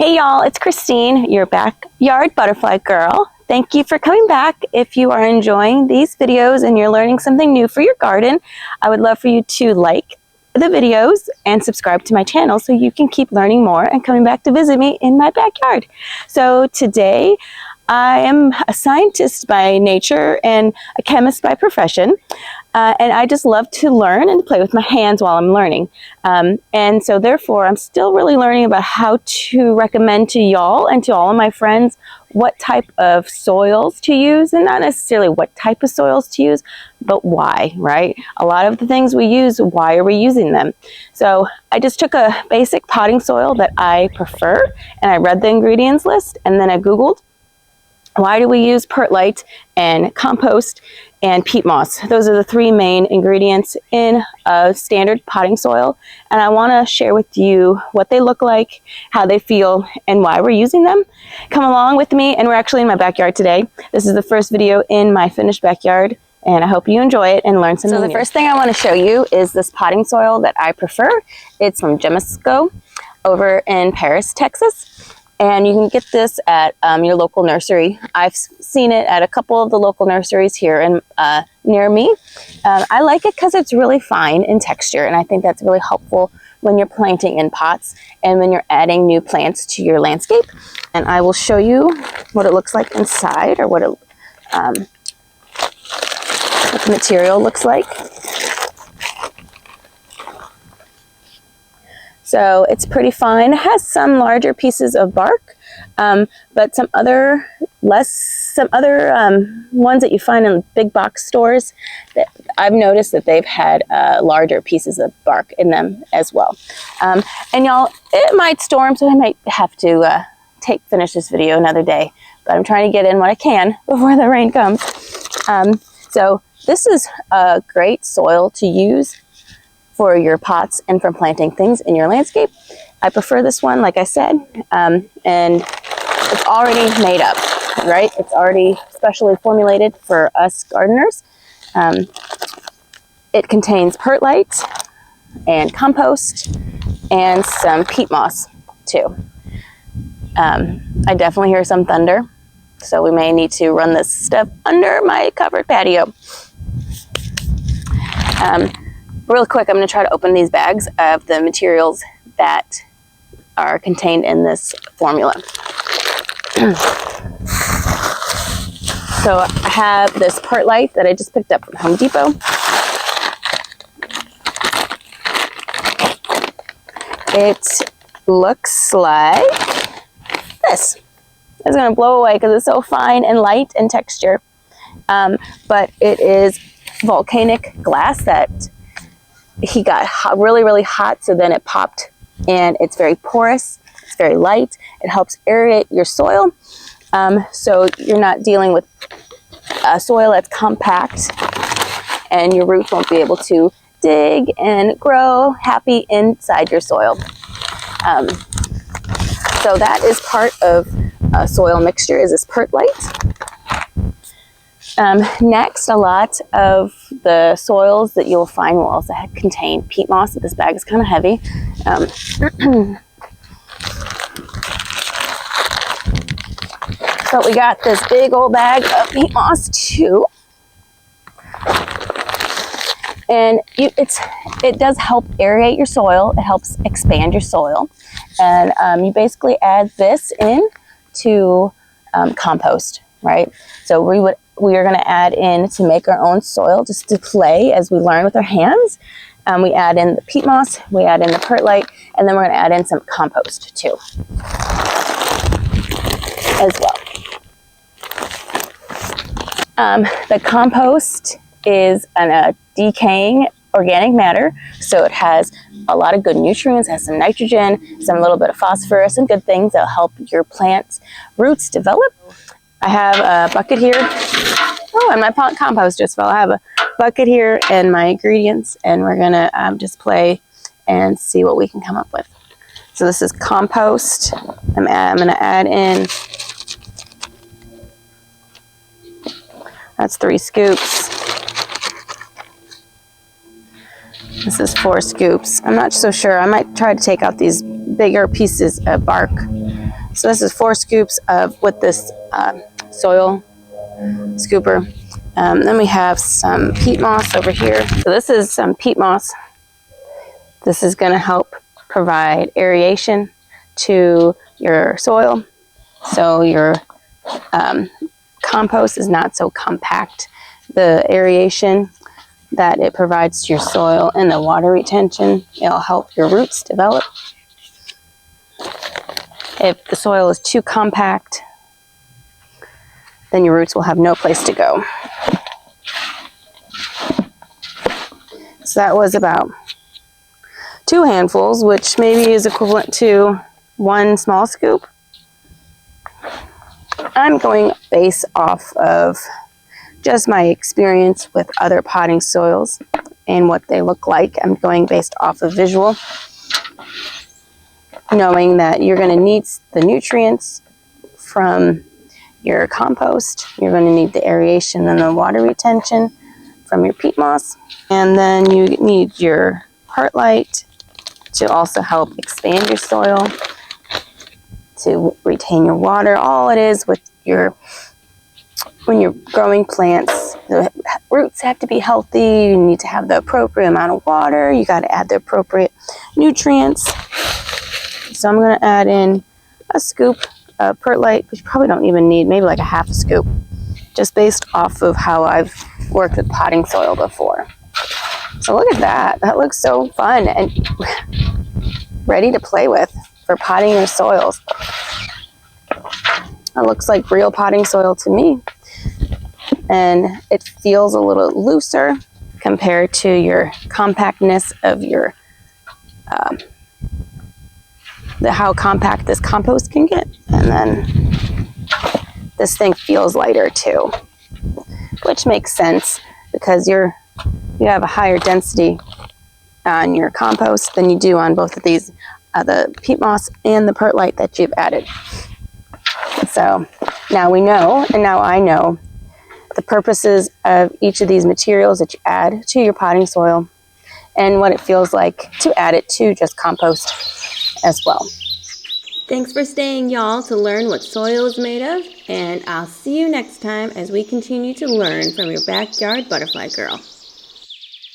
Hey y'all, it's Christine, your backyard butterfly girl. Thank you for coming back. If you are enjoying these videos and you're learning something new for your garden, I would love for you to like the videos and subscribe to my channel so you can keep learning more and coming back to visit me in my backyard. So today, I am a scientist by nature and a chemist by profession. And I just love to learn and play with my hands while I'm learning. And so therefore, I'm still really learning about how to recommend to y'all and to all of my friends what type of soils to use, and not necessarily what type of soils to use, but why, right? A lot of the things we use, why are we using them? So I just took a basic potting soil that I prefer, and I read the ingredients list, and then I Googled, why do we use perlite and compost and peat moss? Those are the three main ingredients in a standard potting soil. And I want to share with you what they look like, how they feel, and why we're using them. Come along with me, and we're actually in my backyard today. This is the first video in my finished backyard, and I hope you enjoy it and learn something new. So the first thing I want to show you is this potting soil that I prefer. It's from Jemasco over in Paris, Texas. And you can get this at your local nursery. I've seen it at a couple of the local nurseries here in, near me. I like it because it's really fine in texture, and I think that's really helpful when you're planting in pots and when you're adding new plants to your landscape. And I will show you what it looks like inside, or what the material looks like. So it's pretty fine. It has some larger pieces of bark, but some other ones that you find in big box stores, that I've noticed that they've had larger pieces of bark in them as well. And y'all, it might storm, so I might have to finish this video another day, but I'm trying to get in what I can before the rain comes. So this is a great soil to use for your pots and for planting things in your landscape. I prefer this one, like I said, and it's already made up, right? It's already specially formulated for us gardeners. It contains perlite and compost and some peat moss too. I definitely hear some thunder, so we may need to run this stuff under my covered patio. Real quick, I'm going to try to open these bags of the materials that are contained in this formula. So I have this perlite that I just picked up from Home Depot. It looks like this. It's going to blow away because it's so fine and light in texture. But it is volcanic glass that he got really, really hot, so then it popped, and it's very porous, it's very light, it helps aerate your soil, so you're not dealing with a soil that's compact, and your roots won't be able to dig and grow happy inside your soil. So that is part of a soil mixture, is this perlite. Next, a lot of the soils that you'll find will also contain peat moss. This bag is kind of heavy. So we got this big old bag of peat moss too. And it does help aerate your soil. It helps expand your soil. And you basically add this in to compost, right? So we are going to add in to make our own soil, just to play as we learn with our hands. We add in the peat moss, we add in the perlite, and then we're going to add in some compost too, as well. The compost is a decaying organic matter, so it has a lot of good nutrients, has some nitrogen, some little bit of phosphorus, and good things that will help your plant's roots develop. I have a bucket here. Oh, and my compost just fell. I have a bucket here and my ingredients, and we're going to just play and see what we can come up with. So this is compost. I'm going to add in, that's 3 scoops. This is 4 scoops. I'm not so sure. I might try to take out these bigger pieces of bark So this is 4 scoops with this soil scooper. Then we have some peat moss over here. So this is some peat moss. This is going to help provide aeration to your soil, so your compost is not so compact. The aeration that it provides to your soil and the water retention, it'll help your roots develop. If the soil is too compact, then your roots will have no place to go. So that was about 2 handfuls, which maybe is equivalent to 1 small scoop. I'm going based off of just my experience with other potting soils and what they look like. I'm going based off of visual, knowing that you're going to need the nutrients from your compost. You're going to need the aeration and the water retention from your peat moss. And then you need your perlite to also help expand your soil, to retain your water. All it is with when you're growing plants, the roots have to be healthy. You need to have the appropriate amount of water. You got to add the appropriate nutrients. So I'm going to add in a scoop of perlite, which you probably don't even need, maybe like a half a scoop, just based off of how I've worked with potting soil before. So look at that. That looks so fun and ready to play with for potting your soils. It looks like real potting soil to me. And it feels a little looser compared to your compactness of your, how compact this compost can get. And then this thing feels lighter too, which makes sense because you have a higher density on your compost than you do on both of these, the peat moss and the perlite that you've added. So now we know, and now I know, the purposes of each of these materials that you add to your potting soil and what it feels like to add it to just compost as well. Thanks for staying, y'all, to learn what soil is made of, and I'll see you next time as we continue to learn from your backyard butterfly girl.